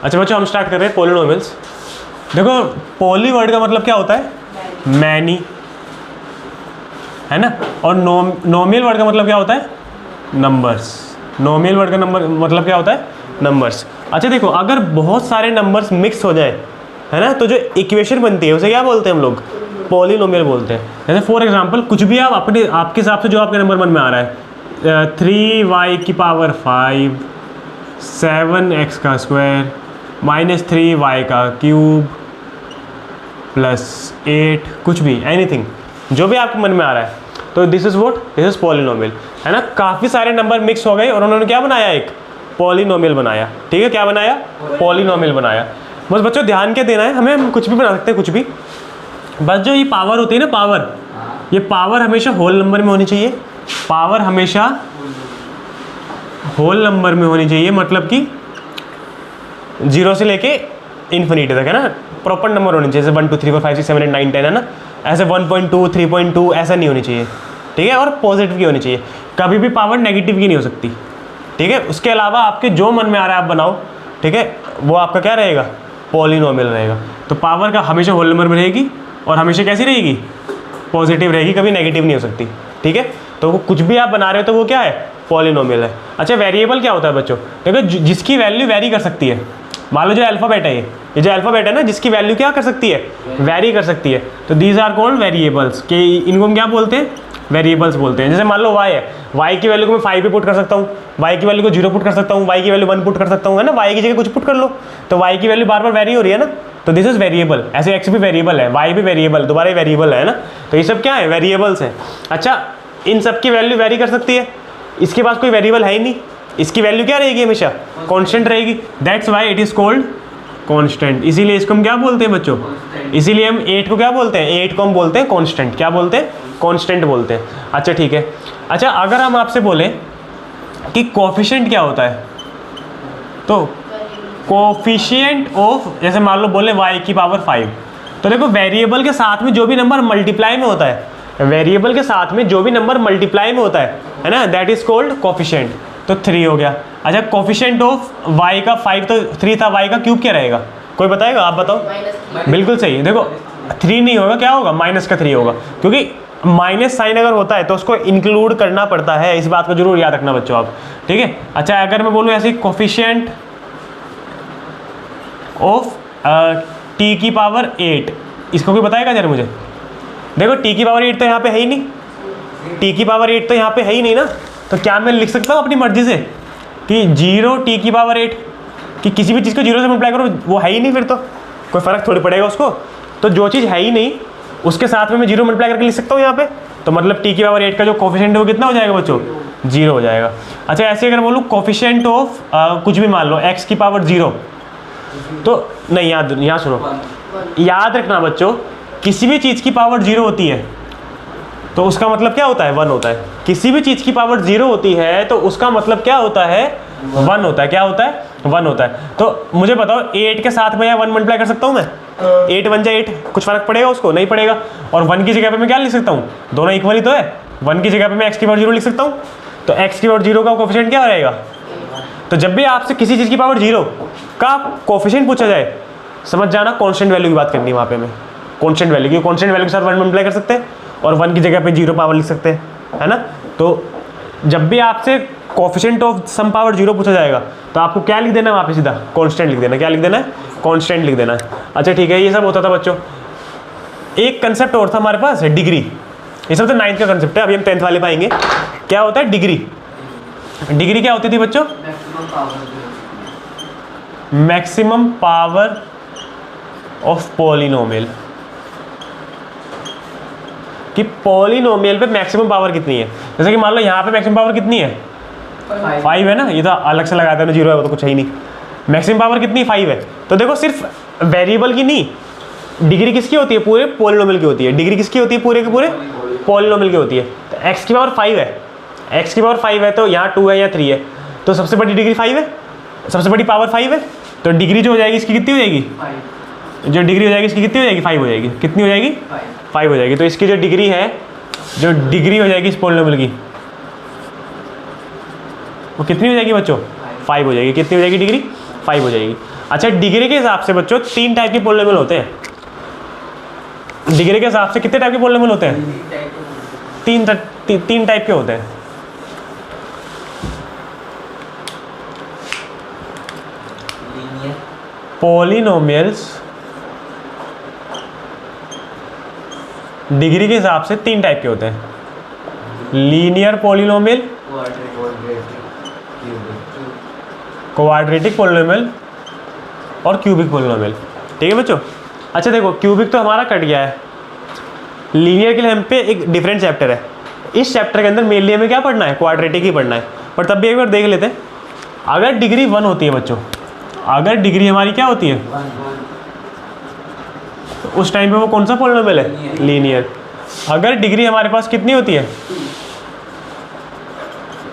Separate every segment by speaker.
Speaker 1: अच्छा बच्चों हम स्टार्ट कर रहे हैं पॉलिनोमियल्स। देखो पॉली वर्ड का मतलब क्या होता है? मैनी, है ना। और नोमियल वर्ड का मतलब क्या होता है? नंबर्स। नोमियल वर्ड का नंबर मतलब क्या होता है? नंबर्स। अच्छा देखो अगर बहुत सारे नंबर्स मिक्स हो जाए, है ना, तो जो इक्वेशन बनती है उसे क्या बोलते हैं हम लोग? पॉलिनोमियल बोलते हैं। जैसे फॉर एग्जांपल कुछ भी आप अपने आपके हिसाब से जो आपके नंबर मन में आ रहा है, 3y⁵, 7x का स्क्वायर -3y का क्यूब +8, कुछ भी, एनीथिंग, जो भी आपके मन में आ रहा है, तो this is what? This is polynomial, है ना। काफ़ी सारे नंबर मिक्स हो गए और उन्होंने क्या बनाया? एक पॉलिनोमियल बनाया। ठीक है, क्या बनाया? पॉलिनोमियल बनाया। बस बच्चों ध्यान क्या देना है हमें, हम कुछ भी बना सकते हैं, कुछ भी, बस जो ये पावर होती है ना, पावर, ये पावर हमेशा होल नंबर में होनी चाहिए। पावर हमेशा होल नंबर में होनी चाहिए, मतलब कि 0 से लेके इन्फिनिटी तक, है ना। प्रॉपर नंबर होने चाहिए, जैसे 1 2 3 4 5 6 7 8 9 10, है ना। ऐसे 1.2 3.2 ऐसा नहीं होनी चाहिए, ठीक है। और पॉजिटिव की होनी चाहिए, कभी भी पावर नेगेटिव की नहीं हो सकती, ठीक है। उसके अलावा आपके जो मन में आ रहा है आप बनाओ, ठीक है, वो आपका क्या रहेगा? पॉलिनोमियल रहेगा। तो पावर का हमेशा होल नंबर में रहेगी और हमेशा कैसी रहेगी? पॉजिटिव रहेगी, कभी नेगेटिव नहीं हो सकती, ठीक है। तो वो कुछ भी आप बना रहे हो तो वो क्या है? पॉलिनोमियल है। अच्छा वेरिएबल क्या होता है बच्चों? देखो जिसकी वैल्यू वेरी कर सकती है, मान लो जो अल्फ़ाबेट है, ये जो अल्फ़ाबेट है ना, जिसकी वैल्यू क्या कर सकती है? वेरी कर सकती है, तो दीज आर कॉल्ड वेरिएबल्स। कि इनको हम क्या बोलते हैं? वेरिएबल्स बोलते हैं। जैसे मान लो y है, y की वैल्यू को मैं 5 भी पुट कर सकता हूँ, y की वैल्यू को 0 पुट कर सकता हूँ, y की वैल्यू 1 पुट कर सकता हूँ, है ना। y की जगह कुछ पुट कर लो, तो y की वैल्यू बार बार वेरी हो रही है ना, तो दिस इज वेरिएबल। ऐसे x भी वेरिएबल है, y भी वेरिएबल, दोबारा वेरिएबल है ना, तो ये सब क्या है? वेरिएबल्स हैं। अच्छा इन सब की वैल्यू वेरी कर सकती है, इसके पास कोई वेरिएबल है ही नहीं, इसकी वैल्यू क्या रहेगी? हमेशा कांस्टेंट रहेगी। That's why it is called constant. इसीलिए इसको हम क्या बोलते हैं बच्चों? इसीलिए हम 8 को क्या बोलते हैं? 8 को हम बोलते हैं कांस्टेंट। क्या बोलते हैं? कांस्टेंट बोलते हैं। अच्छा ठीक है। अच्छा अगर हम आपसे बोलें कि कोफिशिएंट क्या होता है, तो कोफिशिएंट ऑफ, जैसे मान लो बोले y⁵, तो देखो वेरिएबल के साथ में जो भी नंबर मल्टीप्लाई में होता है, वेरिएबल के साथ में जो भी नंबर मल्टीप्लाई में होता है ना, दैट इज कॉल्ड कोफिशिएंट। तो 3 हो गया। अच्छा कोफिशिएंट ऑफ y का 5 तो 3 था, y का क्यूब क्या रहेगा? कोई बताएगा? आप बताओ। बिल्कुल सही। देखो 3 नहीं होगा, क्या होगा? -3 होगा, क्योंकि माइनस साइन अगर होता है तो उसको इंक्लूड करना पड़ता है। इस बात को जरूर याद रखना बच्चों आप, ठीक है। अच्छा अगर मैं बोलूँ ऐसे कोफिशिएंट ऑफ t⁸8, इसको कोई बताएगा जरा मुझे? देखो t⁸8 तो यहाँ पे है ही नहीं, t⁸8 तो यहाँ पे है ही नहीं ना, तो क्या मैं लिख सकता हूँ अपनी मर्जी से कि 0 t⁸8, कि किसी भी चीज़ को 0 से मल्टीप्लाई करो, वो है ही नहीं, फिर तो कोई फ़र्क थोड़ी पड़ेगा उसको। तो जो चीज़ है ही नहीं उसके साथ में मैं 0 मल्टीप्लाई करके लिख सकता हूँ यहाँ पे, तो मतलब t⁸8 का जो कोफिशिएंट है वो कितना हो जाएगा बच्चों? 0 हो जाएगा। अच्छा ऐसे अगर बोलूँ कोफिशिएंट ऑफ कुछ भी मान लो x⁻0, तो नहीं, यहाँ सुनो, याद रखना बच्चों, किसी भी चीज़ की पावर 0 होती है तो उसका मतलब क्या होता है? 1 होता है। किसी भी चीज़ की पावर 0 होती है तो उसका मतलब क्या होता है? 1 होता है। क्या होता है? 1 होता है। तो मुझे बताओ 8 के साथ में या 1 मल्टीप्लाई कर सकता हूँ मैं? 8 1 जा 8, कुछ फर्क पड़ेगा उसको? नहीं पड़ेगा। और 1 की जगह पे मैं क्या लिख सकता हूँ? दोनों इक्वल ही तो है। 1 की जगह पे मैं x⁻0 लिख सकता हूँ, तो x⁻0 का कोफिशिएंट क्या रहेगा? तो जब भी आपसे किसी चीज़ की पावर 0 का कोफिशिएंट पूछा जाए, समझ जाना कांस्टेंट वैल्यू की बात करनी है वहाँ पे। मैं कांस्टेंट वैल्यू की, कांस्टेंट वैल्यू के साथ 1 मल्टीप्लाई कर सकते हैं और 1 की जगह पे 0 पावर लिख सकते हैं, है ना। तो जब भी आपसे कोफिशिएंट ऑफ सम पावर 0 पूछा जाएगा तो आपको क्या लिख देना है? वहाँ पे सीधा कांस्टेंट लिख देना। क्या लिख देना है? कांस्टेंट लिख देना है। अच्छा ठीक है, ये सब होता था बच्चों। एक कंसेप्ट और था हमारे पास, डिग्री। ये सब तो 9th का कंसेप्ट है, अभी हम 10th वाले पाएंगे। क्या होता है डिग्री? डिग्री क्या होती थी बच्चों? Maximum power of polynomial. कि पॉलिनोमियल पे मैक्सिमम पावर कितनी है? जैसे कि मान लो यहाँ पे मैक्सिमम पावर कितनी है? 5 है ना, ये तो अलग से लगाते हैं, 0 है वो तो कुछ है ही नहीं। मैक्सिमम पावर कितनी? 5 है। तो देखो सिर्फ वेरिएबल की नहीं, डिग्री किसकी होती है? पूरे पॉलिनोमियल की होती है। डिग्री किसकी होती है? पूरे के पूरे पॉलिनोमियल की होती है। तो x⁻5 है, x⁻5 है, तो यहाँ 2 है या 3 है, तो सबसे बड़ी डिग्री 5 है, सबसे बड़ी पावर 5 है। तो डिग्री जो हो जाएगी इसकी कितनी हो जाएगी? जो डिग्री हो जाएगी इसकी कितनी हो जाएगी? 5 हो जाएगी। कितनी हो जाएगी? 5 हो जाएगी। तो इसकी जो डिग्री है, जो डिग्री हो जाएगी इस पॉलिनोमियल की, वो कितनी हो जाएगी बच्चों? 5 हो जाएगी। कितनी हो जाएगी डिग्री? 5 हो जाएगी। अच्छा डिग्री के हिसाब से बच्चों 3 टाइप के पॉलिनोमियल होते हैं। डिग्री के हिसाब से कितने टाइप के पॉलिनोमियल होते हैं? 3 टाइप के होते हैं। पॉलिनोमियल्स डिग्री के हिसाब से 3 टाइप के होते हैं, लीनियर पॉलिनोमियल, क्वाड्रेटिक पॉलिनोमियल और क्यूबिक पॉलिनोमियल। ठीक है बच्चों। अच्छा देखो क्यूबिक तो हमारा कट गया है, लीनियर के लिए हम पे एक डिफरेंट चैप्टर है। इस चैप्टर के अंदर मेनली हमें क्या पढ़ना है? क्वाड्रेटिक ही पढ़ना है। पर तब भी एक बार देख लेते हैं, अगर डिग्री 1 होती है बच्चों, अगर डिग्री हमारी क्या होती है तो उस टाइम पे वो कौन सा पॉलिनोमियल है? लीनियर। अगर डिग्री हमारे पास कितनी होती है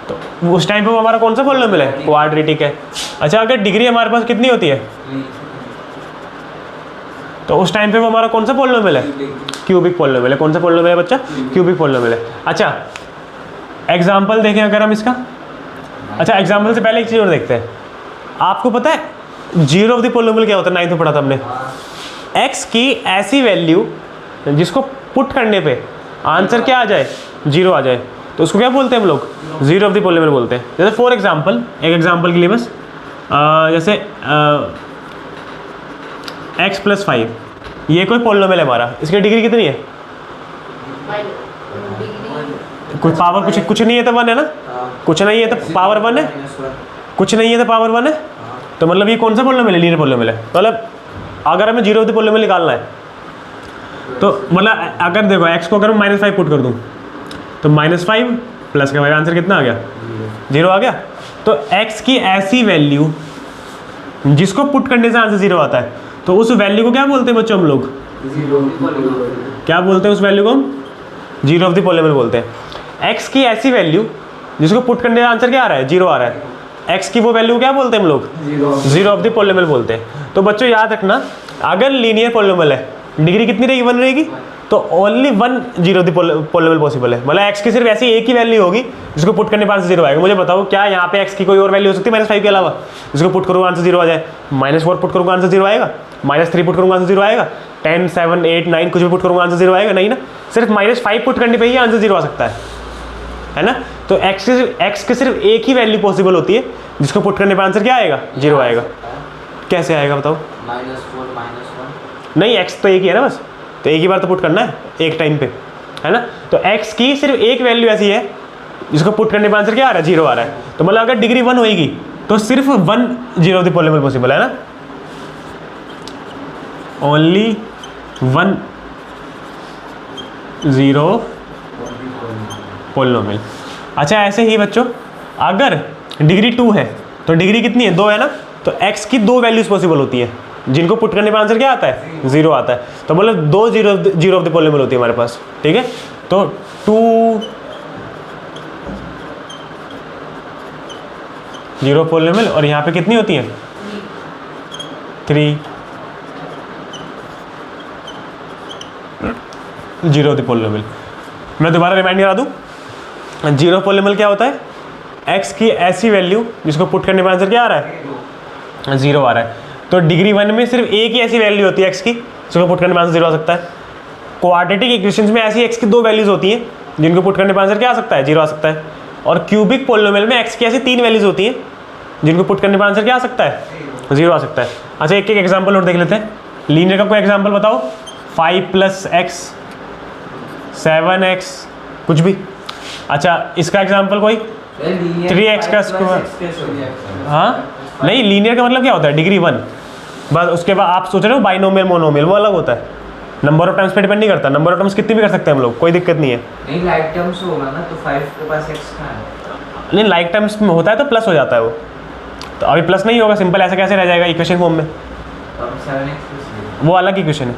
Speaker 1: तो उस टाइम पे वो हमारा कौन सा पॉलिनोमियल है? क्वाड्रेटिक है। अच्छा अगर डिग्री हमारे पास कितनी होती है तो उस टाइम पे वो हमारा कौन सा पॉलिनोमियल है? क्यूबिक पॉलिनोमियल है। कौन सा पॉलिनोमियल है बच्चा? क्यूबिक पॉलिनोमियल है। अच्छा एग्जाम्पल देखें अगर हम इसका। अच्छा एग्जाम्पल से पहले एक चीज़ और देखते हैं। आपको पता है जीरो ऑफ द पॉलिनोमियल क्या होता है? 9th में पढ़ा था हमने। एक्स की ऐसी वैल्यू जिसको पुट करने पे आंसर क्या आ जाए? 0 आ जाए, तो उसको क्या बोलते हैं हम लोग? जीरो ऑफ द पॉलिनोमियल बोलते हैं। जैसे फॉर एग्जाम्पल, एक एग्जाम्पल के लिए बस जैसे x + 5 ये कोई पॉलिनोमियल है हमारा, इसकी डिग्री कितनी है? कुछ पावर कुछ नहीं है तो 1 है ना, कुछ नहीं है तो पावर 1 है, कुछ नहीं है तो पावर 1 है। तो मतलब ये कौन सा पॉलिनोमियल है? लीनियर पॉलिनोमियल है। मतलब अगर हमें जीरो ऑफ द पॉलिनोमियल निकालना है तो मतलब अगर देखो x को अगर मैं -5 पुट कर दूँ तो -5 प्लस का मेरा आंसर कितना आ गया? 0 आ गया। तो x की ऐसी वैल्यू जिसको पुट करने से आंसर 0 आता है, तो उस वैल्यू को क्या बोलते हैं बच्चों हम लोग? क्या बोलते हैं उस वैल्यू को? हम जीरो ऑफ द पॉलिनोमियल बोलते हैं। x की ऐसी वैल्यू जिसको पुट करने का आंसर क्या आ रहा है? 0 आ रहा है। x की वो वैल्यू क्या बोलते हैं हम लोग? जीरो ऑफ द पॉलिनोमियल बोलते हैं। तो बच्चों याद रखना, अगर लीनियर पॉलिनोमियल है डिग्री कितनी रहेगी? 1 रहेगी। तो only 1 zero of the polynomial possible है। मतलब x की सिर्फ ऐसी एक ही वैल्यू होगी जिसको पुट करने पर आंसर 0 आएगा। मुझे बताओ क्या यहाँ पे x की कोई और वैल्यू हो सकती है -5 के अलावा जिसको पुट करूँगा आंसर 0 आ जाए? -4 पुट करूँगा आंसर 0 आएगा, -3 पुट करूँगा आंसर 0 आएगा, 10, 7, 8, 9 कुछ भी पुट करूँगा आंसर 0 आएगा? नहीं ना, सिर्फ -5 पुट करने पर ही आंसर 0 आ सकता है ना। तो x की सिर्फ एक ही वैल्यू पॉसिबल होती है जिसको पुट करने पर आंसर क्या आएगा? 0 आएगा। कैसे आएगा बताओ?
Speaker 2: -4 -1
Speaker 1: नहीं, x तो एक ही है ना, बस तो एक ही बार तो पुट करना है एक टाइम पे, है ना। तो x की सिर्फ एक वैल्यू ऐसी है जिसको पुट करने पर आंसर क्या आ रहा है? 0 आ रहा है। तो मतलब अगर डिग्री 1 होगी तो सिर्फ 1 zero of the polynomial possible है ना, ओनली 1 जीरो पॉलिनोमियल। अच्छा ऐसे ही बच्चों अगर डिग्री 2 है तो डिग्री कितनी है? 2 है ना। तो x की 2 वैल्यूज पॉसिबल होती है जिनको पुट करने पर आंसर क्या आता है? 0 आता है। तो मतलब 2 जीरो ऑफ द पॉलिनोमियल होती है हमारे पास। ठीक है, तो 2 जीरो पॉलिनोमियल और यहाँ पे कितनी होती है? 3 जीरो ऑफ द पॉलिनोमियल। मैं दोबारा रिमाइंड करा दूँ, जीरो पॉलिनोमियल क्या होता है? x की ऐसी वैल्यू जिसको पुट करने पर आंसर क्या आ रहा है? 0 आ रहा है। तो डिग्री 1 में सिर्फ एक ही ऐसी वैल्यू होती है x की जिसको पुट करने पर आंसर 0 आ सकता है। क्वाड्रेटिक इक्वेशंस में ऐसी x की 2 वैल्यूज होती हैं जिनको पुट करने पर आंसर क्या आ सकता है? 0 आ सकता है। और क्यूबिक पॉलिनोमियल में x की ऐसी 3 वैल्यूज होती हैं जिनको पुट करने पर आंसर क्या आ सकता है? 0 आ सकता है। अच्छा एक एग्जाम्पल और देख लेते हैं। लीनियर का कोई एग्जाम्पल बताओ। 5 + x 7x कुछ भी। अच्छा इसका एग्जाम्पल कोई 3x का स्क्वायर। हाँ नहीं, लीनियर का मतलब क्या होता है? डिग्री 1। बस उसके बाद आप सोच रहे हो बाइनोमियल मोनोमियल वो अलग होता है, नंबर ऑफ टर्म्स पे डिपेंड नहीं करता। नंबर ऑफ टर्म्स कितनी भी कर सकते हैं हम लोग, कोई दिक्कत नहीं है।
Speaker 2: नहीं लाइक टर्म्स होगा ना, तो 5 के पास x कहाँ है?
Speaker 1: नहीं लाइक टर्म्स में होता है तो प्लस हो जाता है वो, तो अभी प्लस नहीं होगा, सिंपल ऐसे कैसे रह जाएगा इक्वेशन फॉर्म में?
Speaker 2: तो अब 7x
Speaker 1: वो अलग इक्वेशन है।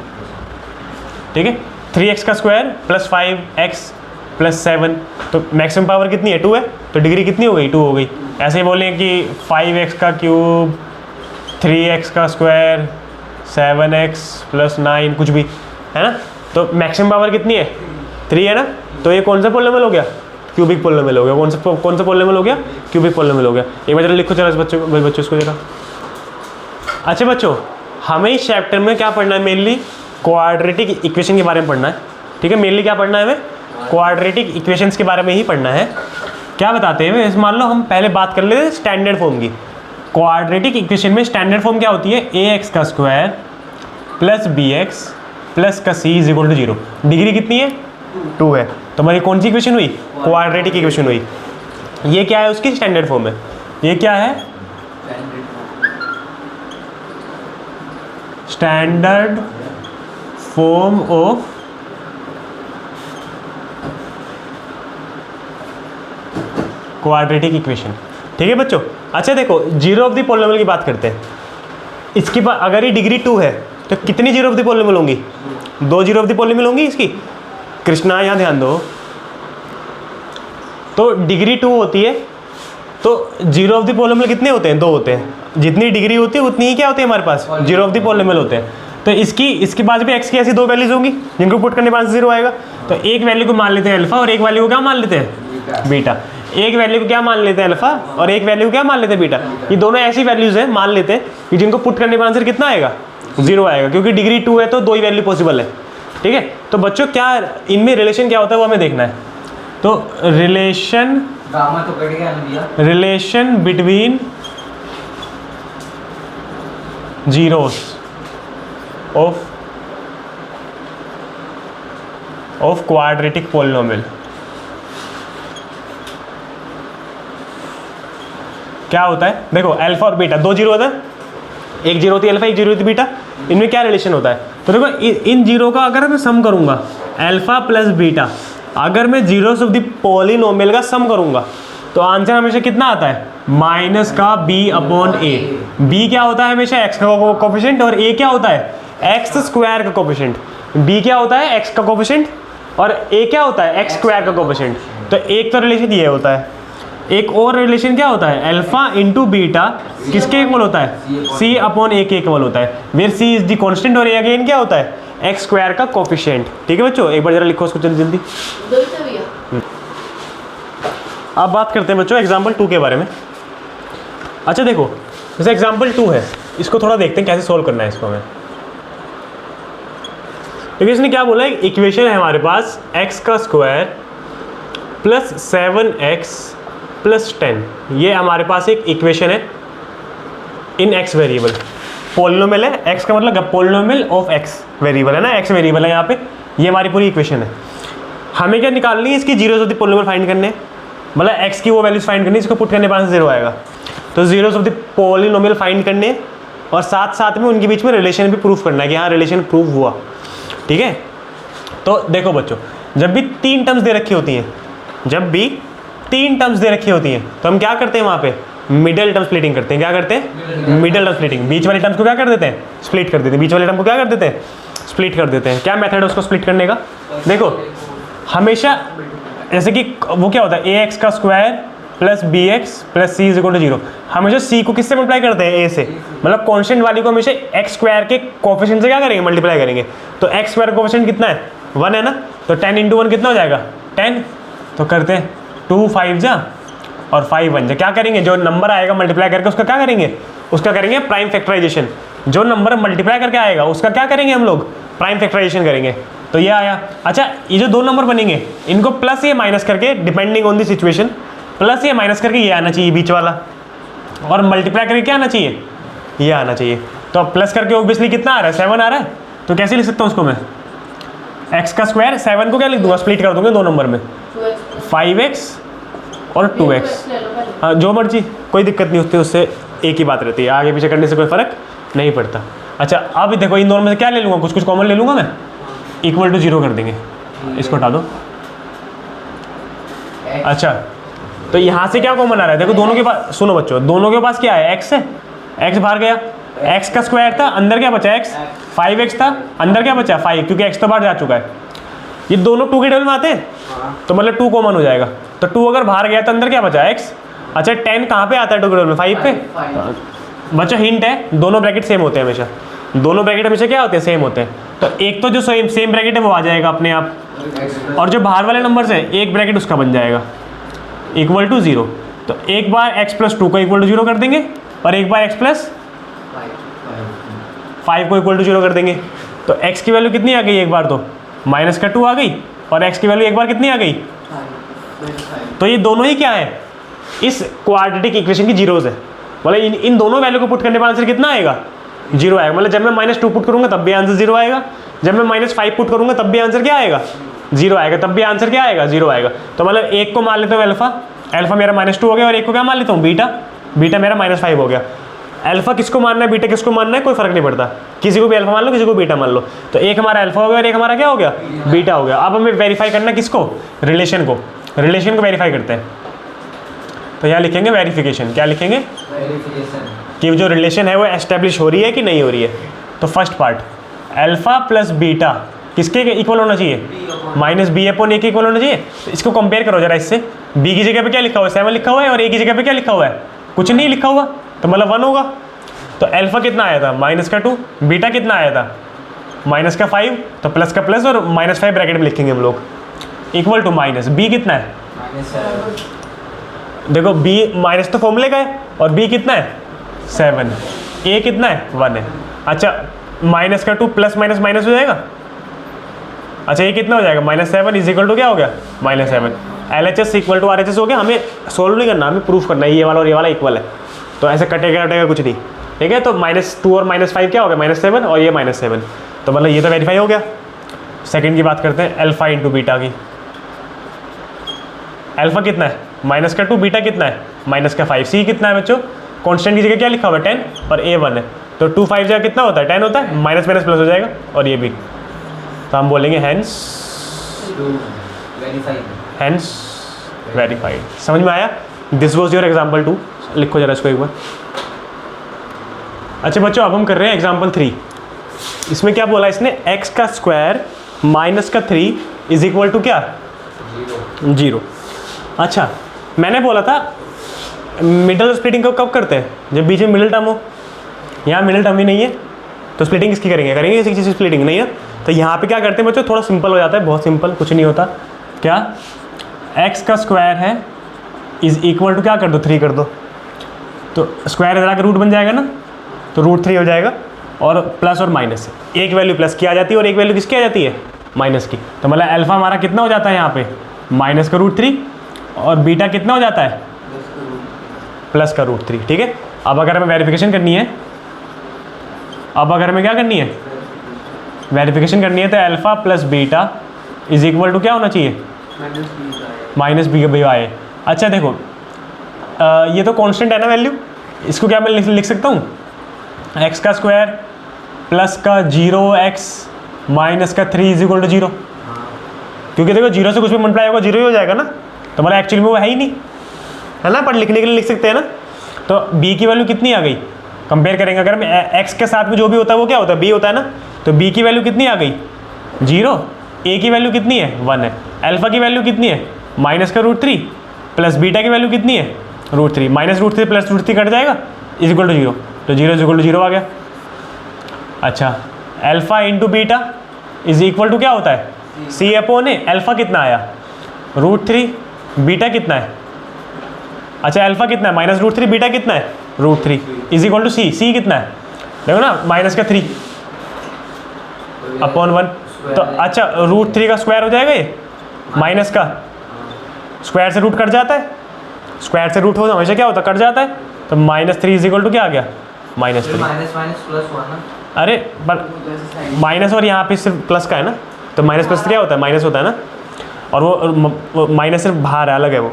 Speaker 1: ठीक है, 3x का स्क्वायर + 5x + 7, तो मैक्सिमम पावर कितनी है? 2 है। तो डिग्री कितनी हो गई? 2 हो गई। ऐसे ही बोलें कि 5x का क्यूब 3x का स्क्वायर 7x + 9 कुछ भी, है ना। तो मैक्सिमम पावर कितनी है? 3 है ना। तो ये कौन सा पॉलिनोमियल हो गया? क्यूबिक पॉलिनोमियल हो गया। कौन सा पॉलिनोमियल हो गया? क्यूबिक पॉलिनोमियल हो गया। एक बार जरा लिखो जरा बच्चों इसको जरा। अच्छा बच्चों, हमें इस चैप्टर में क्या पढ़ना है? मेनली क्वाड्रेटिक इक्वेशन के बारे में पढ़ना है। ठीक है, मेनली क्या पढ़ना है हमें? क्वाड्रेटिक इक्वेशंस के बारे में ही पढ़ना है। क्या बताते हैं, मान लो हम पहले बात कर लेते हैं स्टैंडर्ड फॉर्म की। क्वाड्रेटिक इक्वेशन में स्टैंडर्ड फॉर्म क्या होती है? ax का स्क्वायर प्लस bx प्लस का c is equal to 0। Degree कितनी है? 2 है। तो हमारी कौन सी इक्वेशन हुई? क्वाड्रेटिक इक्वेशन हुई। ये क्या है? उसकी स्टैंडर्ड फॉर्म है। ये क्या है? Standard form of quadratic equation. ठीक है बच्चों। अच्छा देखो, जीरो ऑफ द पॉलिनोमियल की बात करते हैं। इसकी बात, अगर ये डिग्री 2 है तो कितनी जीरो ऑफ द पॉलिनोमियल होंगी? 2 जीरो ऑफ द पॉलिनोमियल होंगी इसकी। कृष्णा यहाँ ध्यान दो। तो डिग्री 2 होती है तो जीरो ऑफ द पॉलिनोमियल कितने होते हैं? 2 होते हैं। जितनी डिग्री होती है उतनी ही क्या होती है हमारे पास? जीरो ऑफ द पॉलिनोमियल होते हैं। तो इसके पास भी x की ऐसी 2 वैल्यूज होंगी जिनको पुट करने के बाद 0 आएगा। तो एक वैल्यू को मान लेते हैं अल्फा और एक वैल्यू को क्या मान लेते हैं? बीटा। एक वैल्यू को क्या मान लेते हैं? अल्फा। और एक वैल्यू को क्या मान लेते हैं? बीटा। ये दोनों ऐसी वैल्यूज हैं, मान लेते हैं कि जिनको पुट करने के आंसर कितना आएगा? 0 आएगा, क्योंकि डिग्री 2 है तो 2 ही वैल्यू पॉसिबल है। ठीक है, तो बच्चों क्या इनमें रिलेशन क्या होता है वो हमें देखना है। तो relation between zeros of quadratic polynomial क्या होता है? देखो अल्फा और बीटा 2 जीरो होता है, एक जीरो होती है अल्फा, एक जीरो होती है बीटा। इनमें क्या रिलेशन होता है? तो देखो इन जीरो का अगर मैं सम करूंगा अल्फा प्लस बीटा, अगर मैं जीरोस ऑफ द पॉलिनोमियल का सम करूंगा तो आंसर हमेशा कितना आता है? माइनस का b अपॉन a। b क्या होता है? हमेशा x का कोफिशिएंट, और a क्या होता है? x स्क्वायर का कोफिशिएंट। b क्या होता है? x का कोफिशिएंट, और a क्या होता है? x स्क्वायर का कोफिशिएंट। तो एक तो रिलेशन ये होता है। एक और रिलेशन क्या होता है? अल्फा इंटू बीटा किसके इक्वल होता है? c अपॉन a के इक्वल होता है, where c is the constant और a अगेन क्या होता है? x स्क्वायर का कोफिशिएंट। ठीक है बच्चों, एक बार जरा लिखो उसको जल्दी जल्दी। अब बात करते हैं बच्चों एग्जाम्पल 2 के बारे में। अच्छा देखो, जैसे एग्जाम्पल 2 है, इसको थोड़ा देखते हैं कैसे सोल्व करना है इसको हमें। क्योंकि इसने क्या बोला है? इक्वेशन है हमारे पास x का स्क्वायर प्लस 7x प्लस 10। ये हमारे पास एक इक्वेशन है इन x वेरिएबल। पॉलिनोमियल है, x का मतलब पॉलिनोमियल ऑफ x वेरिएबल है ना, x वेरिएबल है यहाँ पे। ये हमारी पूरी इक्वेशन है। हमें क्या निकालनी है? इसकी zeros of the polynomial find करने, मतलब x की वो वैल्यूज फाइंड करनी, इसको पुट करने के बाद 0 आएगा। तो zeros of the polynomial find करने, और साथ साथ में उनके बीच में रिलेशन भी प्रूफ करना है कि हाँ रिलेशन प्रूव हुआ। ठीक है, तो देखो बच्चों, जब भी 3 टर्म्स दे रखी होती हैं, जब भी 3 टर्म्स दे रखी होती हैं तो हम क्या करते हैं? वहाँ पे मिडल टर्म स्प्लिटिंग करते हैं। क्या करते हैं? Middle term splitting. बीच वाले टर्म्स को क्या कर देते हैं? स्प्लिट कर देते हैं। बीच वाले टर्म को क्या कर देते हैं? स्प्लिट कर देते हैं। क्या मेथड है उसको स्प्लिट करने का? देखो हमेशा जैसे कि वो क्या होता है? ax का square plus bx plus c is equal to 0। हमेशा c को किससे मल्टीप्लाई करते हैं? a से, मतलब कांस्टेंट वाली को हमेशा x स्क्वायर के कोफिशिएंट से क्या करेंगे? मल्टीप्लाई करेंगे। तो x स्क्वायर कोफिशिएंट कितना है? 1 है ना, तो 10 इंटू 1 कितना हो जाएगा? 10। तो करते हैं 2 5 जा और 5 1 जा। क्या करेंगे? जो नंबर आएगा मल्टीप्लाई करके उसका क्या करेंगे? उसका करेंगे प्राइम फैक्टराइजेशन। जो नंबर मल्टीप्लाई करके आएगा उसका क्या करेंगे हम लोग? प्राइम फैक्टराइजेशन करेंगे। तो ये आया। अच्छा, ये जो 2 नंबर बनेंगे इनको प्लस या माइनस करके, depending on the situation, plus या माइनस करके ये आना चाहिए बीच वाला, और मल्टीप्लाई करके क्या आना चाहिए? ये आना चाहिए। तो अब प्लस करके ऑब्वियसली कितना आ रहा है? 7 आ रहा है। तो कैसे लिख सकता हूँ उसको मैं? x का स्क्वायर, 7 को क्या लिख दूंगा? स्प्लिट कर दूंगा 2 नंबर में, 5x और 2x। हाँ जो मर्जी, कोई दिक्कत नहीं होती, उससे एक ही बात रहती है, आगे पीछे करने से कोई फर्क नहीं पड़ता। अच्छा अब देखो, इन दोनों में से क्या ले लूँगा? कुछ कुछ कॉमन ले लूँगा मैं, इक्वल टू 0 कर देंगे। इसको हटा दो। अच्छा, तो यहाँ से क्या कॉमन आ रहा है? देखो दोनों के पास, सुनो बच्चों, दोनों के पास क्या है? x है, x बाहर गया, x का स्क्वायर था, अंदर क्या बचा? x। 5x था, अंदर क्या बचा? 5, क्योंकि x तो बाहर जा चुका है। ये दोनों 2 के टेबल में आते हैं, तो मतलब 2 कॉमन हो जाएगा। तो 2 अगर बाहर गया तो अंदर क्या बचा? x। अच्छा 10 कहाँ पे आता है 2 के टेबल में? 5 पे। बच्चों हिंट है, दोनों ब्रैकेट सेम होते हैं हमेशा। दोनों ब्रैकेट हमेशा क्या होते हैं? सेम होते हैं। तो एक तो जो सेम ब्रैकेट है वो आ जाएगा अपने आप, और जो बाहर वाले नंबर है एक ब्रैकेट उसका बन जाएगा इक्वल टू 0। तो एक बार x प्लस 2 को इक्वल टू 0 कर देंगे, और एक बार x प्लस 5 को इक्वल टू 0 कर देंगे तो x की वैल्यू कितनी आ गई एक बार तो -2 आ गई और x की वैल्यू एक बार कितनी आ गई। तो ये दोनों ही क्या है, इस क्वाड्रेटिक इक्वेशन की जीरोज है। मतलब इन दोनों वैल्यू को पुट करने पर आंसर कितना आएगा, 0 आएगा। मतलब जब मैं -2 पुट करूंगा तब भी आंसर 0 आएगा, जब मैं -5 पुट करूंगा तब भी आंसर क्या आएगा, 0 आएगा, तब भी आंसर क्या आएगा, 0 आएगा। तो मतलब एक को मान लेता हूँ अल्फा, अल्फा मेरा -2 हो गया और एक को क्या मान लेता हूँ बीटा, बीटा मेरा -5 हो गया। अल्फा किसको मानना है, बीटा किसको मानना है, कोई फर्क नहीं पड़ता, किसी को भी अल्फा मान लो, किसी को बीटा मान लो। तो एक हमारा अल्फा हो गया और एक हमारा क्या हो गया, बीटा हो गया। अब हमें वेरीफाई करना किसको, रिलेशन को, रिलेशन को वेरीफाई करते हैं। तो यहाँ लिखेंगे वेरिफिकेशन, क्या लिखेंगे, कि जो रिलेशन है वो एस्टेब्लिश हो रही है कि नहीं हो रही है। तो first part alpha plus beta किसके इक्वल होना चाहिए, -b/a के इक्वल होना चाहिए। तो इसको कंपेयर करो जरा इससे, b की जगह पे क्या लिखा हुआ है, 7 लिखा हुआ है और a की जगह पे क्या लिखा हुआ है, कुछ नहीं लिखा हुआ, तो मतलब 1 होगा। तो अल्फा कितना आया था, -2, बीटा कितना आया था, -5, तो प्लस का प्लस और -5 ब्रैकेट में लिखेंगे हम लोग, इक्वल टू माइनस b कितना है, देखो b माइनस तो फॉर्मूले का है और b कितना है 7, a कितना है 1 है। अच्छा -2 प्लस माइनस माइनस हो जाएगा, अच्छा ये कितना हो जाएगा, -7 इज इक्वल टू क्या हो गया, -7। LHS इक्वल टू RHS हो गया। हमें सोल्व नहीं करना, हमें प्रूफ करना है ये वाला और ये वाला इक्वल है, तो ऐसे कटेगा कटेगा कुछ नहीं, ठीक है। तो -2 और -5 क्या हो गया, -7 और ये -7, तो मतलब ये तो वेरीफाई हो गया। सेकंड की बात करते हैं, अल्फा इंटू बीटा की। अल्फा कितना है -2, बीटा कितना है -5, सी कितना है बच्चों, कांस्टेंट की जगह क्या लिखा हुआ है 10 और a 1 है, तो 2 5 जगह कितना होता है 10 होता है, माइनस माइनस प्लस हो जाएगा और ये भी। तो हम बोलेंगे हैंस वेरीफाइड। समझ में आया, दिस वॉज योर एग्जाम्पल 2, लिखो जरा इसको एक बार। अच्छा बच्चों अब हम कर रहे हैं एग्जाम्पल 3। इसमें क्या बोला इसने, x का स्क्वायर -3 इज इक्वल टू क्या, 0। अच्छा मैंने बोला था मिडल स्प्लिटिंग कब करते हैं, जब बीच में मिडिल टर्म हो। यहाँ मिडिल टर्म ही नहीं है तो स्प्लिटिंग किसकी करेंगे, किसी चीज़ की स्प्लिटिंग नहीं है। तो यहाँ पे क्या करते हैं बच्चों, थोड़ा सिंपल हो जाता है, बहुत सिंपल, कुछ नहीं होता। क्या, x का स्क्वायर है इज इक्वल टू क्या कर दो, 3 कर दो, तो स्क्वायर इधर आकर रूट बन जाएगा ना, तो √3 हो जाएगा। और प्लस और माइनस, एक वैल्यू प्लस की आ जाती है और एक वैल्यू किसकी आ जाती है, माइनस की। तो मतलब अल्फा हमारा कितना हो जाता है यहाँ पे, -√3 और बीटा कितना हो जाता है, +√3, ठीक है। अब अगर हमें वेरिफिकेशन करनी है, अब अगर हमें क्या करनी है, वेरिफिकेशन करनी है, तो alpha plus beta is equal to क्या होना चाहिए, -b/a। अच्छा देखो ये तो कांस्टेंट है ना वैल्यू, इसको क्या मैं लिख सकता हूँ, x का स्क्वायर प्लस का 0x माइनस का 3 इज इक्वल टू 0, क्योंकि देखो 0 से कुछ भी मल्टीप्लाई होगा 0 ही हो जाएगा ना, तो मतलब एक्चुअली में वो है ही नहीं, है ना, पर लिखने के लिए लिख सकते हैं ना। तो b की वैल्यू कितनी आ गई, कंपेयर करेंगे अगर मैं x के साथ में जो भी होता है वो क्या होता है, b होता है ना, तो b की वैल्यू कितनी आ गई 0, a की वैल्यू कितनी है 1 है, अल्फा की वैल्यू कितनी है -√3 प्लस बीटा की वैल्यू कितनी है √3, -√3 प्लस √3 कट जाएगा इज इक्वल टू 0, तो 0 इज इक्वल टू 0 आ गया। अच्छा alpha into beta is equal to क्या होता है, C/A। अल्फा कितना आया √3, बीटा कितना है, अच्छा अल्फा कितना है -√3, बीटा कितना है √3 इज इक्वल टू C कितना है, देखो ना -3/1। तो अच्छा √3 का स्क्वायर हो जाएगा, ये माइनस का स्क्वायर से रूट कट जाता है, स्क्वायर से रूट हो हमेशा क्या होता है, कट जाता है, तो -3 इज इक्वल टू क्या आ गया, -3।
Speaker 2: माइनस प्लस हुआ ना,
Speaker 1: अरे बट माइनस और यहाँ पे सिर्फ प्लस का है ना, तो माइनस प्लस क्या होता है, माइनस होता है ना, और वो माइनस सिर्फ बाहर है, अलग है वो।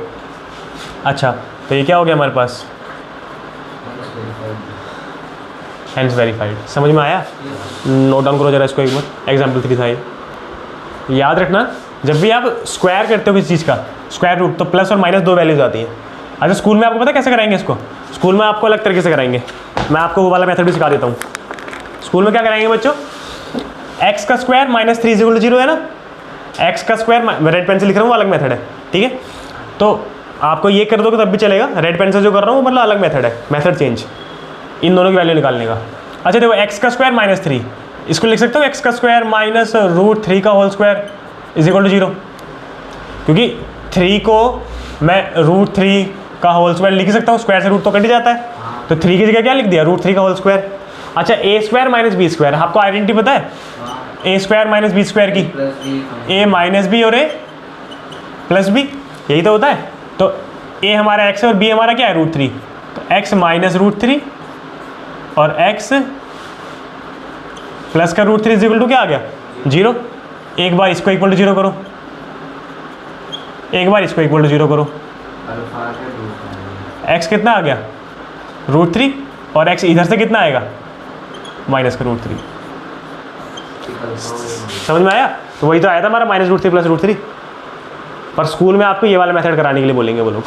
Speaker 1: अच्छा तो ये क्या हो गया हमारे पास, हैंस वेरीफाइड। समझ में आया, नोट डाउन करो जरा इसको एक बार, एग्जाम्पल 3 था ये। याद रखना जब भी आप स्क्वायर करते हो किसी चीज़ का स्क्वायर रूट, तो प्लस और माइनस 2 वैल्यूज आती हैं। अच्छा स्कूल में आपको पता कैसे कराएंगे इसको, स्कूल में आपको अलग तरीके से कराएंगे, मैं आपको वो वाला मेथड भी सिखा देता हूँ। स्कूल में क्या कराएंगे बच्चों, x का स्क्वायर -3 इज इक्वल टू 0 है ना, x का स्क्वायर, रेड पेन से लिख रहा हूँ वो अलग मेथड है, ठीक है। तो आपको ये कर दोगे तब भी चलेगा, रेड पेन से जो कर रहा हूँ मतलब अलग मेथड है, मेथड चेंज, इन दोनों की वैल्यू निकालने का। अच्छा देखो x का स्क्वायर -3, इसको लिख सकते हो x का स्क्वायर -√3 का whole square is equal to 0, क्योंकि 3 को मैं √3 का होल स्क्वायर लिख सकता हूँ, स्क्वायर से रूट तो कट ही जाता है, तो 3 की जगह क्या लिख दिया √3 का होल स्क्वायर। अच्छा ए स्क्वायर माइनस बी स्क्वायर, आपको आइडेंटिटी पता है ए स्क्वायर माइनस बी स्क्वायर की?
Speaker 2: प्लस बी
Speaker 1: ए माइनस बी और ए प्लस बी, यही तो होता है। तो ए हमारा एक्स है और बी हमारा क्या है √3, तो एक्स माइनस √3 और एक्स प्लस का √3 इज इक्वल टू क्या आ गया 0। एक बार इसको इक्वल टू 0 करो, एक बार इसको इक्वल टू 0 करो,
Speaker 2: अल्फा के रूट में
Speaker 1: एक्स कितना आ गया √3 और एक्स इधर से कितना आएगा माइनस का √3। समझ में आया? तो वही तो आया था हमारा माइनस √3 प्लस √3। पर स्कूल में आपको ये वाला मेथड कराने के लिए बोलेंगे वो लोग।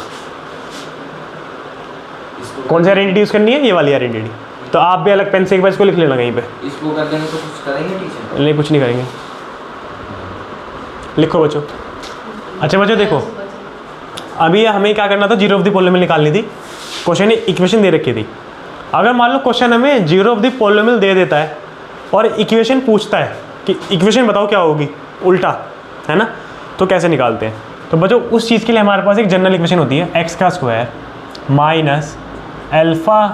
Speaker 1: कौन सी आइडेंटिटी यूज़ करनी है? ये वाली आइडेंटिटी। तो आप भी अलग पेन से एक बार इसको लिख लेना कहीं पे।
Speaker 2: इसको कर देंगे तो कुछ करेंगे टीचर?
Speaker 1: नहीं, कुछ नहीं करेंगे। लिखो बच्चों। अच्छा बच्चों देखो, अभी हमें क्या करना था, जीरो ऑफ द पॉलिनोमियल निकालनी थी। क्वेश्चन ने इक्वेशन दे रखी थी। अगर मान लो क्वेश्चन हमें जीरो ऑफ द पॉलिनोमियल दे देता है और इक्वेशन पूछता है कि इक्वेशन बताओ क्या होगी, उल्टा, है ना, तो कैसे निकालते हैं? तो बच्चों उस चीज़ के लिए हमारे पास एक जनरल इक्वेशन होती है, एक्स का square minus alpha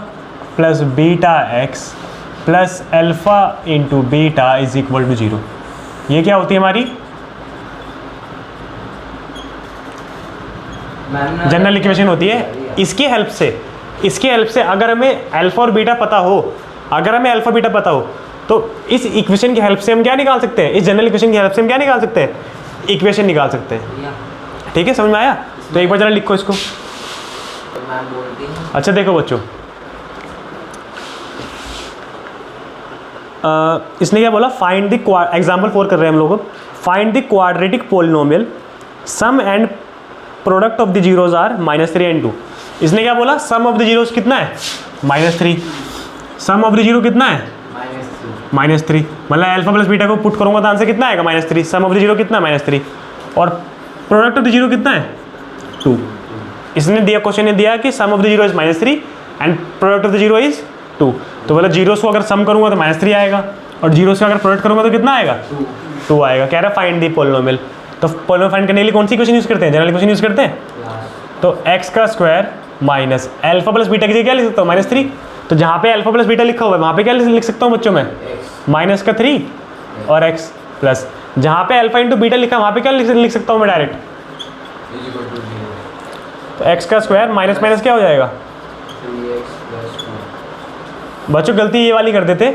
Speaker 1: plus beta x plus alpha into beta is equal to 0। ये क्या होती है हमारी जनरल इक्वेशन होती है। इसकी हेल्प से अगर हमें अल्फ़ा और बीटा पता हो, तो इस इक्वेशन की हेल्प से हम क्या निकाल सकते हैं, इस जनरल इक्वेशन की हेल्प से हम क्या निकाल सकते हैं, इक्वेशन निकाल सकते हैं। ठीक है, समझ में आया? तो एक बार जरा लिखो इसको।
Speaker 2: मैम बोलती हैं
Speaker 1: अच्छा देखो बच्चों, इसने क्या बोला, फाइंड द एग्जाम्पल 4 कर रहे हैं हम लोग, find the quadratic polynomial sum and product of the zeros are -3 and 2। इसने क्या बोला, सम ऑफ द जीरोज कितना है -3, सम ऑफ द जीरो कितना है -3, मतलब अल्फा प्लस बीटा को पुट करूंगा तो आंसर कितना आएगा -3। सम ऑफ द जीरो कितना है -3 और प्रोडक्ट ऑफ द जीरो कितना है 2। इसने दिया, क्वेश्चन ने दिया कि sum of the zero is -3 and product of the zero is 2। तो मतलब जीरोस को अगर सम करूंगा तो -3 आएगा और जीरो से अगर प्रोडक्ट करूंगा तो कितना आएगा 2 आएगा। कह रहा है फाइंड दी पोलिनोमियल। तो पोलिनोमियल फाइंड करने के लिए कौन सी इक्वेशन यूज़ करते हैं, जनरल इक्वेशन यूज़ करते हैं। तो एक्स का square minus alpha plus beta की जगह क्या लिख सकता हूँ -3। तो जहाँ पे अल्फा प्लस बीटा लिखा हुआ है वहाँ पे क्या लिख सकता हूँ बच्चों में माइनस का 3 और एक्स प्लस जहाँ पे अल्फा इंटू बीटा लिखा है वहाँ पे क्या लिख सकता हूँ मैं डायरेक्ट। तो एक्स का स्क्वायर माइनस माइनस क्या हो जाएगा बच्चों, गलती ये वाली कर देते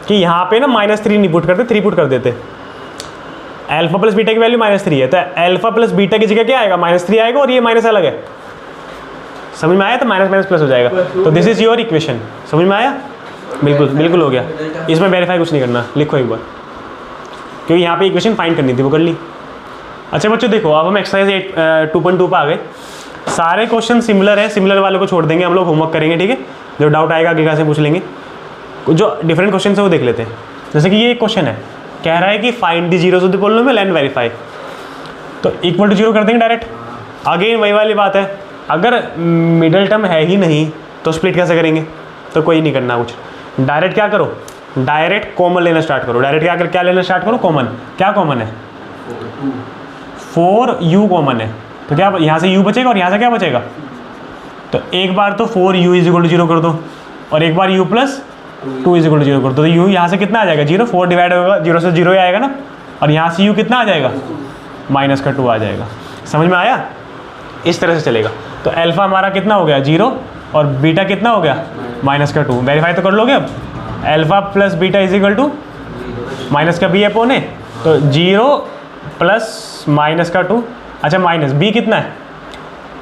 Speaker 1: कि यहाँ पे ना -3 नहीं पुट करते, 3 पुट कर देते। अल्फा प्लस बीटा की वैल्यू -3 है तो अल्फा प्लस बीटा की जगह क्या आएगा -3 आएगा और ये माइनस अलग है। समझ में आया? तो माइनस माइनस प्लस हो जाएगा। तो दिस इज योर इक्वेशन। समझ में आया? बिल्कुल बिल्कुल हो गया। इसमें वेरीफाई कुछ नहीं करना, लिखो एक बार, क्योंकि यहाँ पे इक्वेशन फाइंड करनी थी वो कर ली। अच्छा बच्चों देखो, अब हम एक्सरसाइज 2.2 पर आ गए। सारे क्वेश्चन सिमिलर है, सिमिलर वालों को छोड़ देंगे, हम लोग होमवर्क करेंगे। ठीक है, जो डाउट आएगा आगे से पूछ लेंगे। जो डिफरेंट क्वेश्चन है वो देख लेते हैं। जैसे कि ये एक क्वेश्चन है, कह रहा है कि find the zeros of the polynomial and verify. तो इक्वल टू 0 कर देंगे डायरेक्ट। अगेन वही वाली बात है, अगर मिडल टर्म है ही नहीं तो स्प्लिट कैसे करेंगे? तो कोई नहीं करना कुछ, डायरेक्ट क्या करो, डायरेक्ट कॉमन लेना स्टार्ट करो। डायरेक्ट क्या लेना स्टार्ट करो, कॉमन। क्या कॉमन है 4u कॉमन है, तो क्या यहाँ से u बचेगा और यहाँ से क्या बचेगा। तो एक बार तो 4u इज इक्वल टू 0 कर दो और एक बार u plus 2 is equal to 0 कर दो। तो u यहाँ से कितना आ जाएगा 0, 4 डिवाइड होगा 0 से 0 ही आएगा ना, और यहाँ से u कितना आ जाएगा माइनस का 2 आ जाएगा। समझ में आया? इस तरह से चलेगा। तो अल्फा हमारा कितना हो गया 0 और बीटा कितना हो गया माइनस का 2। वेरीफाई तो कर लोगे अब। Alpha plus beta is equal to minus का b अपॉन है, तो 0 प्लस माइनस का 2। अच्छा माइनस b कितना है,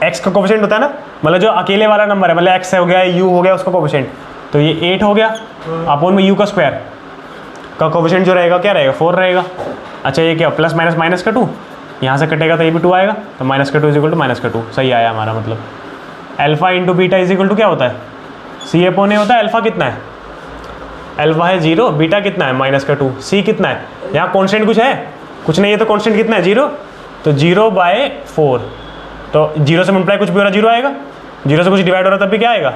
Speaker 1: x का कोफिशिएंट होता है ना, मतलब जो अकेले वाला नंबर है, मतलब x हो गया u हो गया उसका कोफिशिएंट, तो ये 8 हो गया अपॉन में u का स्क्वायर का कोफिशिएंट जो रहेगा क्या रहेगा 4 रहेगा। अच्छा ये क्या प्लस माइनस माइनस का 2, यहाँ से कटेगा तो ये भी 2 आएगा, तो माइनस का 2 इज इक्वल टू माइनस का 2। सही आया हमारा मतलब। Alpha into beta is equal to क्या होता है c अपॉन ए होता है। अल्फा कितना है, अल्फा है 0, बीटा कितना है माइनस का 2, c कितना है, यहाँ कॉन्स्टेंट कुछ है कुछ नहीं है, तो कॉन्स्टेंट कितना है 0, तो 0/4। तो 0 से मल्टीप्लाई कुछ भी हो रहा 0 आएगा, 0 से कुछ डिवाइड हो रहा तब भी क्या आएगा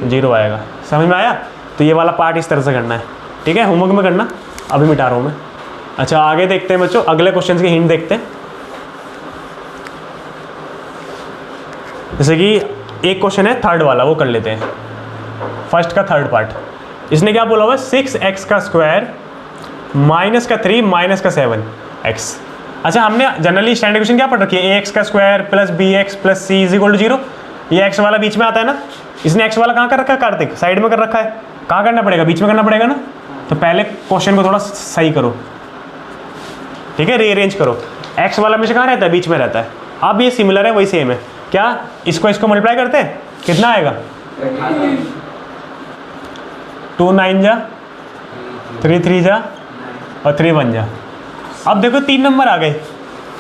Speaker 1: 0 आएगा। समझ में आया? तो ये वाला पार्ट इस तरह से करना है। ठीक है, होमवर्क में करना, अभी मिटा रहा हूँ मैं। अच्छा आगे देखते हैं बच्चों, अगले क्वेश्चन की हिंट देखते हैं। जैसे कि एक क्वेश्चन है थर्ड वाला, वो कर लेते हैं, फर्स्ट का थर्ड पार्ट। इसने क्या बोला हुआ है 6x का स्क्वायर माइनस का 3 माइनस का 7x। अच्छा, हमने जनरली स्टैंडर्ड इक्वेशन क्या पढ़ रखी है, ax का square plus bx plus c is equal to 0। ये x वाला बीच में आता है ना, इसने x वाला कहाँ कर रखा है कार्तिक, साइड में कर रखा है। कहाँ करना पड़ेगा, बीच में करना पड़ेगा ना। तो पहले क्वेश्चन को थोड़ा सही करो, ठीक है, रीअरेंज करो। x वाला में से कहाँ रहता है, बीच में रहता है। अब ये सिमिलर है, वही सेम है। क्या इसको मल्टीप्लाई करते हैं, कितना आएगा 2 9 जा 3 3 जा और 3 1 जा। अब देखो 3 नंबर आ गए।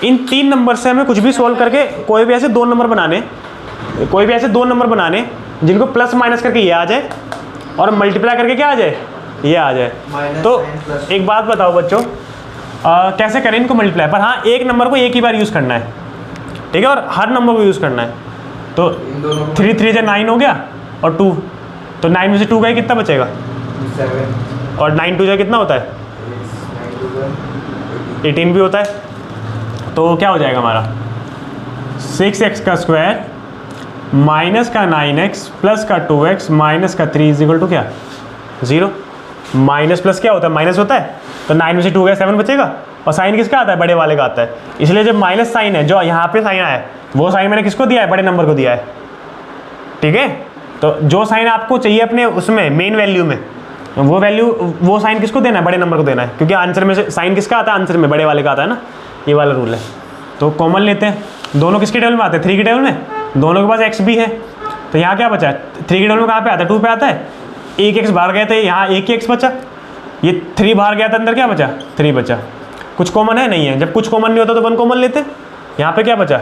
Speaker 1: इन 3 नंबर से हमें कुछ भी सोल्व करके कोई भी ऐसे 2 नंबर बनाने जिनको प्लस माइनस करके ये आ जाए और मल्टीप्लाई करके क्या आ जाए, ये आ जाए। तो एक बात बताओ बच्चों, कैसे करें इनको मल्टीप्लाई। पर हाँ, एक नंबर को एक ही बार यूज़ करना है, ठीक है, और हर नंबर को यूज़ करना है। तो 3 3 जा 9 हो गया और 2, तो 9 में से 2 गए, कितना बचेगा
Speaker 2: 7
Speaker 1: और 9 2 जा कितना होता है 18 भी होता है। तो क्या हो जाएगा हमारा 6x का स्क्वायर माइनस का 9x प्लस का 2x माइनस का 3 इज इक्वल टू क्या 0। माइनस प्लस क्या होता है, माइनस होता है। तो 9 में से 2 गया 7 बचेगा। और साइन किसका आता है, बड़े वाले का आता है। इसलिए जब माइनस साइन है, जो यहाँ पे साइन आया है, वो साइन मैंने किसको दिया है, बड़े नंबर को दिया है, ठीक है। तो जो साइन आपको चाहिए अपने उसमें मेन वैल्यू में, वो साइन किसको देना है, बड़े नंबर को देना है, क्योंकि आंसर में से साइन किसका आता है, आंसर में बड़े वाले का आता है ना, ये वाला रूल है। तो कॉमन लेते हैं, दोनों किसके टेबल में आते हैं, 3 के टेबल में, दोनों के पास x भी है। तो यहाँ क्या बचा है, 3 के टेबल में कहाँ पे आता है, 2 पे आता है। एक x बाहर गए थे, यहाँ एक ही x बचा। ये 3 बाहर गया था, अंदर क्या बचा 3 बचा। कुछ कॉमन है, नहीं है। जब कुछ कॉमन नहीं होता तो 1 कॉमन लेते हैं। यहाँ पे क्या बचा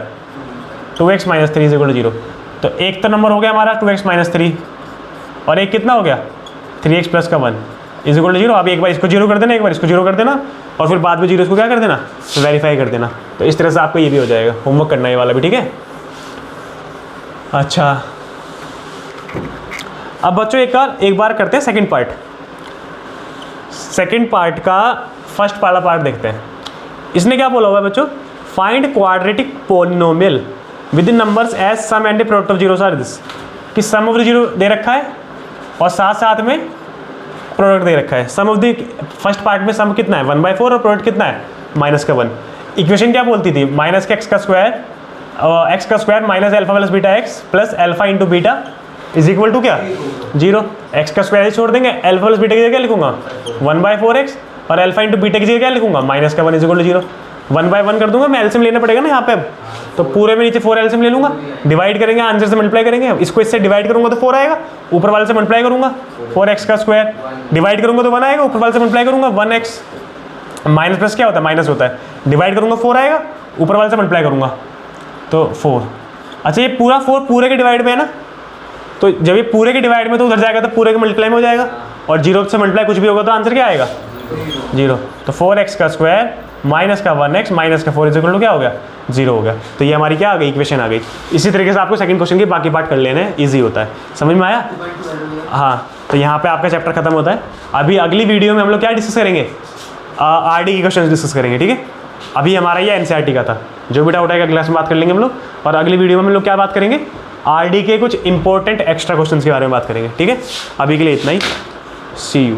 Speaker 1: 2x minus 3 is equal to 0। तो एक तो नंबर हो गया हमारा 2x माइनस 3 और एक कितना हो गया 3x प्लस का 1 इज इक्वल टू 0। अब एक बार इसको 0 कर देना, एक बार इसको 0 कर देना और फिर बाद में 0 इसको क्या कर देना, वेरीफाई कर देना। तो इस तरह से आपको ये भी हो जाएगा। होमवर्क करना है ये वाला भी, ठीक है। अच्छा, अब बच्चों एक बार करते हैं सेकंड पार्ट का फर्स्ट वाला पार्ट देखते हैं। इसने क्या बोला हुआ है बच्चों, find quadratic polynomial with in numbers as sum and product of zeros are this. कि सम ऑफ द जीरो दे रखा है और साथ साथ में प्रोडक्ट दे रखा है। सम ऑफ द फर्स्ट पार्ट में सम कितना है 1/4 और प्रोडक्ट कितना है माइनस का 1। इक्वेशन क्या बोलती थी, माइनस का x का square minus alpha plus beta x plus alpha into beta is equal to क्या 0। x का स्क्वायर छोड़ देंगे, अल्फा प्लस बीटा की जगह क्या लिखूंगा 1/4x और अल्फा इंटू बीटा की जगह क्या लिखूंगा माइनस का 1 इज इक्वल टू 0। 1/1 कर दूंगा मैं, एलसीएम लेना पड़ेगा ना यहाँ पे। अब तो पूरे में नीचे 4 एलसीएम ले लूंगा, डिवाइड करेंगे, आंसर से मल्टीप्लाई करेंगे। इसको इससे डिवाइड करूंगा तो 4 आएगा, ऊपर वाले से मल्टीप्लाई करूंगा 4x का स्क्वायर, डिवाइड करूंगा तो 1 आएगा, ऊपर वाले से मल्टीप्लाई करूंगा 1x माइनस प्लस क्या होता है माइनस होता है, डिवाइड करूंगा 4 आएगा, ऊपर वाले से मल्टीप्लाई करूंगा तो 4। अच्छा, ये पूरा 4 पूरे के डिवाइड में है ना, तो जब ये पूरे के डिवाइड में तो उधर जाएगा तो पूरे के मल्टीप्लाई में हो जाएगा और 0 से मल्टीप्लाई कुछ भी होगा तो आंसर क्या आएगा 0। तो 4x का स्क्वायर माइनस का 1x माइनस का 4 इज इक्वल टू क्या हो गया 0 हो गया। तो ये हमारी क्या आ गई, इक्वेशन आ गई। इसी तरीके से आपको सेकंड क्वेश्चन की बाकी पार्ट कर लेने हैं, ईजी होता है। समझ में आया? हाँ, तो यहाँ पे आपका चैप्टर खत्म होता है। अभी अगली वीडियो में हम लोग क्या डिस्कस करेंगे, आरडी के क्वेश्चन डिस्कस करेंगे, ठीक है। अभी हमारा ये एनसीईआरटी का था, जो भी डाउट आएगा क्लास में बात कर लेंगे हम लोग। और अगली वीडियो में हम लोग क्या बात करेंगे, आरडी के कुछ इंपॉर्टेंट एक्स्ट्रा क्वेश्चन के बारे में बात करेंगे, ठीक है। अभी के लिए इतना ही, सी यू।